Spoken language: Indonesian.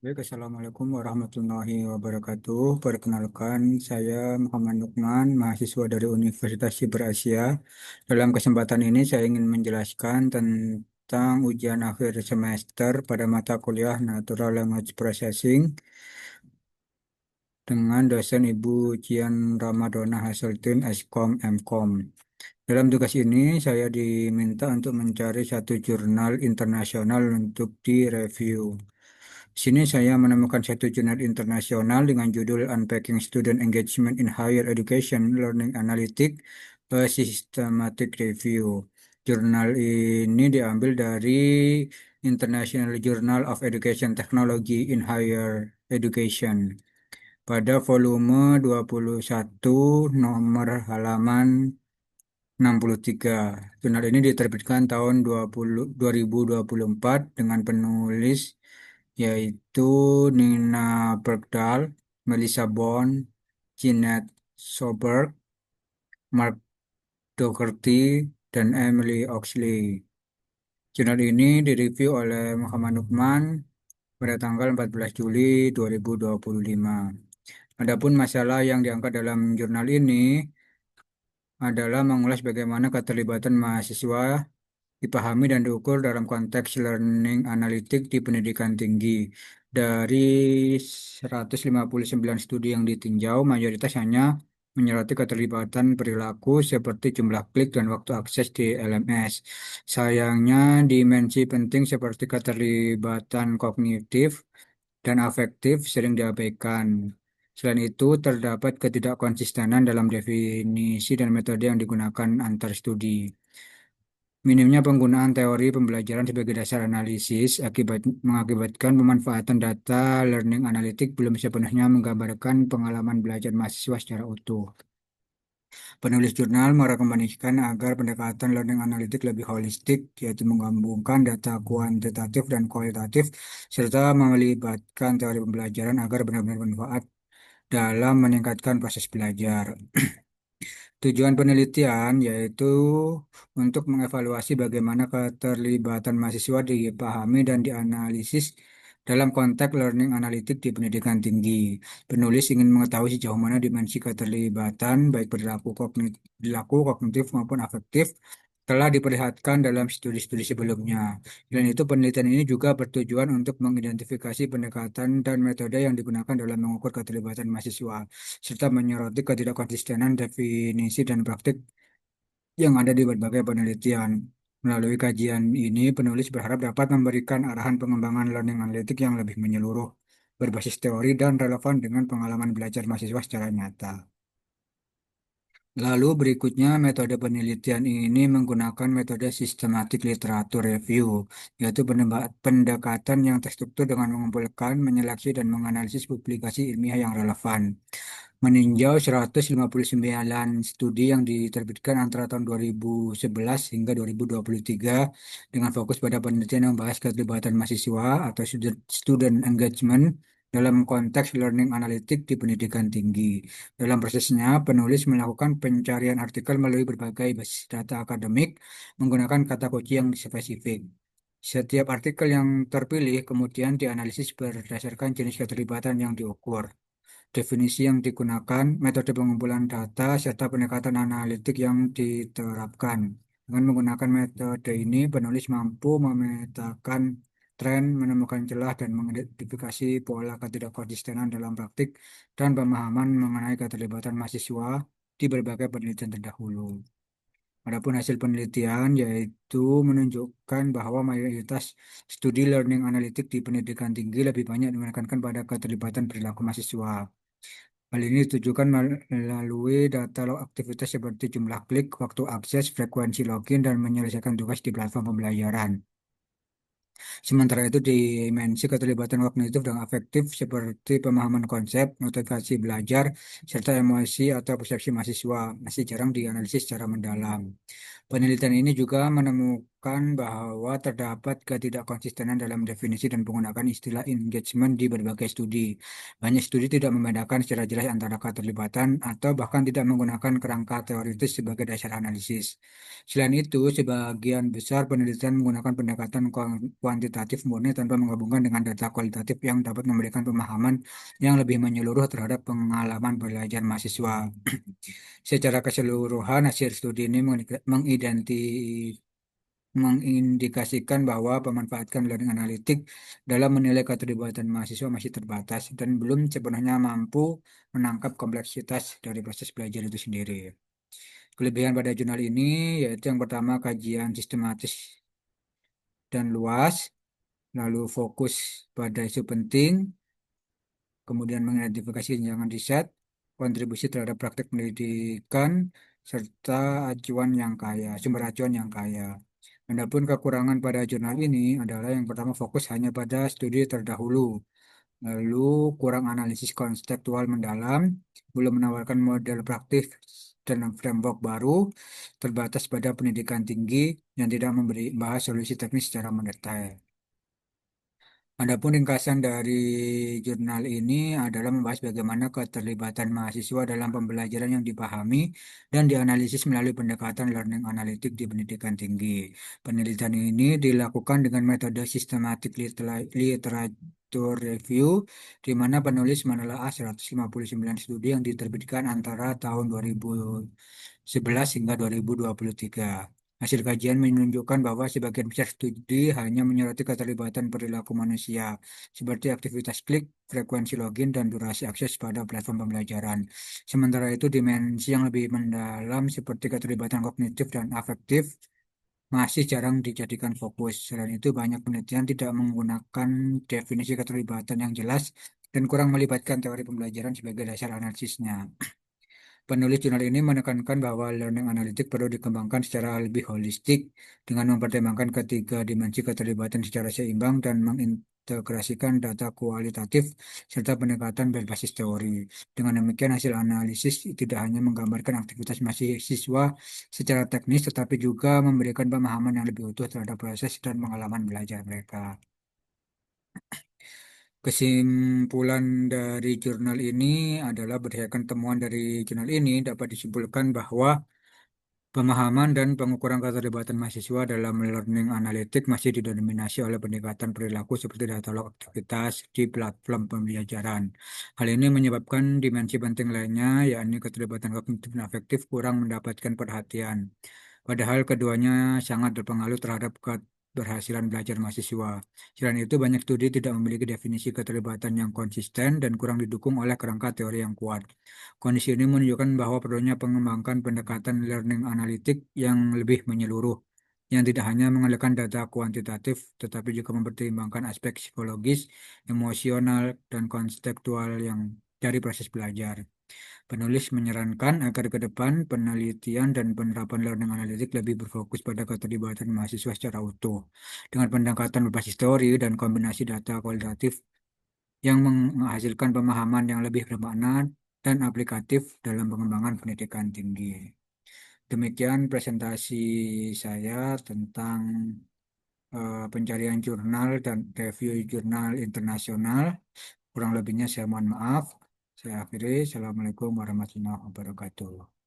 Baik, Assalamualaikum warahmatullahi wabarakatuh. Perkenalkan, saya Muhammad Nukman, mahasiswa dari Universitas Siber Asia. Dalam kesempatan ini, saya ingin menjelaskan tentang ujian akhir semester pada mata kuliah Natural Language Processing dengan dosen Ibu Cian Ramadona Hasseltin, Eskom, Mkom. Dalam tugas ini, saya diminta untuk mencari satu jurnal internasional untuk direview. Di sini saya menemukan satu jurnal internasional dengan judul Unpacking Student Engagement in Higher Education Learning Analytics, a Systematic Review. Jurnal ini diambil dari International Journal of Education Technology in Higher Education pada volume 21 nomor halaman 63. Jurnal ini diterbitkan tahun 2024 dengan penulis yaitu Nina Bergdahl, Melissa Bond, Jeanette Soberg, Mark Dougherty, dan Emily Oxley. Jurnal ini direview oleh Muhammad Nukman pada tanggal 14 Juli 2025. Adapun masalah yang diangkat dalam jurnal ini adalah mengulas bagaimana keterlibatan mahasiswa dipahami dan diukur dalam konteks learning analitik di pendidikan tinggi. Dari 159 studi yang ditinjau, mayoritas hanya menyoroti keterlibatan perilaku seperti jumlah klik dan waktu akses di LMS. Sayangnya, dimensi penting seperti keterlibatan kognitif dan afektif sering diabaikan. Selain itu, terdapat ketidakkonsistenan dalam definisi dan metode yang digunakan antar studi. Minimnya penggunaan teori pembelajaran sebagai dasar analisis mengakibatkan pemanfaatan data learning analitik belum sepenuhnya menggambarkan pengalaman belajar mahasiswa secara utuh. Penulis jurnal merekomendasikan agar pendekatan learning analitik lebih holistik, yaitu menggabungkan data kuantitatif dan kualitatif, serta melibatkan teori pembelajaran agar benar-benar bermanfaat dalam meningkatkan proses belajar. Tujuan penelitian yaitu untuk mengevaluasi bagaimana keterlibatan mahasiswa dipahami dan dianalisis dalam konteks learning analitik di pendidikan tinggi. Penulis ingin mengetahui sejauh mana dimensi keterlibatan, baik perilaku kognitif maupun afektif, telah diperlihatkan dalam studi-studi sebelumnya. Selain itu, penelitian ini juga bertujuan untuk mengidentifikasi pendekatan dan metode yang digunakan dalam mengukur keterlibatan mahasiswa serta menyoroti ketidakkonsistenan definisi dan praktik yang ada di berbagai penelitian. Melalui kajian ini, penulis berharap dapat memberikan arahan pengembangan learning analitik yang lebih menyeluruh, berbasis teori dan relevan dengan pengalaman belajar mahasiswa secara nyata. Lalu berikutnya metode penelitian ini menggunakan metode systematic literature review, yaitu pendekatan yang terstruktur dengan mengumpulkan, menyeleksi, dan menganalisis publikasi ilmiah yang relevan. Meninjau 159 studi yang diterbitkan antara tahun 2011 hingga 2023 dengan fokus pada penelitian yang membahas keterlibatan mahasiswa atau student engagement dalam konteks learning analitik di pendidikan tinggi. Dalam prosesnya, penulis melakukan pencarian artikel melalui berbagai basis data akademik menggunakan kata kunci yang spesifik. Setiap artikel yang terpilih kemudian dianalisis berdasarkan jenis keterlibatan yang diukur, definisi yang digunakan, metode pengumpulan data, serta pendekatan analitik yang diterapkan. Dengan menggunakan metode ini, penulis mampu memetakan tren, menemukan celah, dan mengidentifikasi pola ketidakkonsistenan dalam praktik dan pemahaman mengenai keterlibatan mahasiswa di berbagai penelitian terdahulu. Adapun hasil penelitian yaitu menunjukkan bahwa mayoritas studi learning analitik di pendidikan tinggi lebih banyak menekankan pada keterlibatan perilaku mahasiswa. Hal ini ditujukan melalui data log aktivitas seperti jumlah klik, waktu akses, frekuensi login, dan menyelesaikan tugas di platform pembelajaran. Sementara itu, dimensi keterlibatan kognitif dan afektif seperti pemahaman konsep, motivasi belajar, serta emosi atau persepsi mahasiswa masih jarang dianalisis secara mendalam. Penelitian ini juga menemukan menyebabkan bahwa terdapat ketidakkonsistenan dalam definisi dan penggunaan istilah engagement di berbagai studi. Banyak studi tidak membedakan secara jelas antara keterlibatan atau bahkan tidak menggunakan kerangka teoritis sebagai dasar analisis. Selain itu, sebagian besar penelitian menggunakan pendekatan kuantitatif murni tanpa menggabungkan dengan data kualitatif yang dapat memberikan pemahaman yang lebih menyeluruh terhadap pengalaman belajar mahasiswa. Secara keseluruhan, hasil studi ini mengindikasikan bahwa pemanfaatan learning analitik dalam menilai keterlibatan mahasiswa masih terbatas dan belum sepenuhnya mampu menangkap kompleksitas dari proses belajar itu sendiri. Kelebihan pada jurnal ini yaitu yang pertama kajian sistematis dan luas, lalu fokus pada isu penting, kemudian mengidentifikasi jenjang riset, kontribusi terhadap praktek pendidikan, serta sumber acuan yang kaya. Adapun kekurangan pada jurnal ini adalah yang pertama fokus hanya pada studi terdahulu, lalu kurang analisis konseptual mendalam, belum menawarkan model praktik dan framework baru, terbatas pada pendidikan tinggi, yang tidak memberi bahas solusi teknis secara mendetail. Adapun ringkasan dari jurnal ini adalah membahas bagaimana keterlibatan mahasiswa dalam pembelajaran yang dipahami dan dianalisis melalui pendekatan learning analitik di pendidikan tinggi. Penelitian ini dilakukan dengan metode systematic literature review, di mana penulis menelaah 159 studi yang diterbitkan antara tahun 2011 hingga 2023. Hasil kajian menunjukkan bahwa sebagian besar studi hanya menyoroti keterlibatan perilaku manusia, seperti aktivitas klik, frekuensi login, dan durasi akses pada platform pembelajaran. Sementara itu, dimensi yang lebih mendalam seperti keterlibatan kognitif dan afektif masih jarang dijadikan fokus. Selain itu, banyak penelitian tidak menggunakan definisi keterlibatan yang jelas dan kurang melibatkan teori pembelajaran sebagai dasar analisisnya. Penulis jurnal ini menekankan bahwa learning analytic perlu dikembangkan secara lebih holistik dengan mempertimbangkan ketiga dimensi keterlibatan secara seimbang dan mengintegrasikan data kualitatif serta pendekatan berbasis teori. Dengan demikian, hasil analisis tidak hanya menggambarkan aktivitas mahasiswa secara teknis, tetapi juga memberikan pemahaman yang lebih utuh terhadap proses dan pengalaman belajar mereka. Kesimpulan dari jurnal ini adalah berdasarkan temuan dari jurnal ini dapat disimpulkan bahwa pemahaman dan pengukuran keterlibatan mahasiswa dalam learning analitik masih didominasi oleh pendekatan perilaku seperti data log aktivitas di platform pembelajaran. Hal ini menyebabkan dimensi penting lainnya, yakni keterlibatan kognitif dan afektif, kurang mendapatkan perhatian. Padahal keduanya sangat berpengaruh terhadap keberhasilan belajar mahasiswa. Selain itu, banyak studi tidak memiliki definisi keterlibatan yang konsisten dan kurang didukung oleh kerangka teori yang kuat. Kondisi ini menunjukkan bahwa perlunya pengembangan pendekatan learning analitik yang lebih menyeluruh, yang tidak hanya mengandalkan data kuantitatif, tetapi juga mempertimbangkan aspek psikologis, emosional, dan konseptual yang dari proses belajar. Penulis menyarankan agar ke depan penelitian dan penerapan learning analytic lebih berfokus pada keterlibatan mahasiswa secara utuh, dengan pendekatan berbasis teori dan kombinasi data kualitatif yang menghasilkan pemahaman yang lebih bermakna dan aplikatif dalam pengembangan pendidikan tinggi. Demikian presentasi saya tentang pencarian jurnal dan review jurnal internasional. Kurang lebihnya saya mohon maaf. Saya akhiri. Assalamualaikum warahmatullahi wabarakatuh.